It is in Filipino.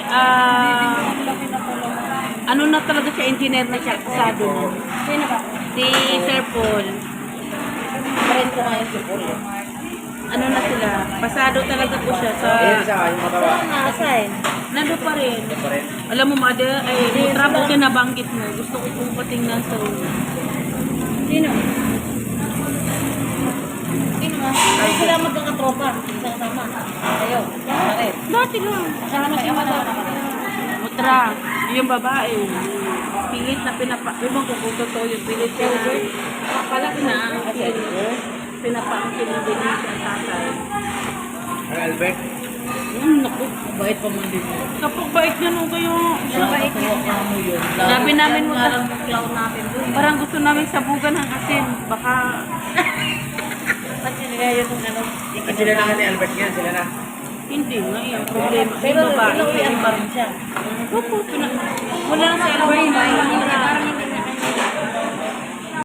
ah, ano na talaga siya, engineer na siya, kasado na. Sino ba? Si Sir Paul. Friend ko ngayon si Paul. Ano na sila, pasado talaga po siya sa... Saan nga, assign? Nando pa rin. Alam mo, mother, ay, travel ka na banggit mo. Gusto ko pong patingnan sa una. Sino? Sino ba? Ay, sila magkakatropa. Isang sama. Kayo. Bakit? Dati lang. Kasama si Mata. Mutra, yung babae. Pilit na Ibang ko kung totoo yung pilit siya na... Pala na, pinapaangkin ng bilis ang tatay. Albert? Naku, Bait pa man din. kapag bait niya nung kayo. Bait niya. Mo yun. Sabi namin mo Parang clown natin doon. Parang gusto namin sabugan ng asin. Baka... Ba't nilagay yung ano? At sila na ni Albert nga, sila na. Hindi nga yung problema. Pero Yung babae. inuwian pa rin siya. Opo, wala na sa Albert.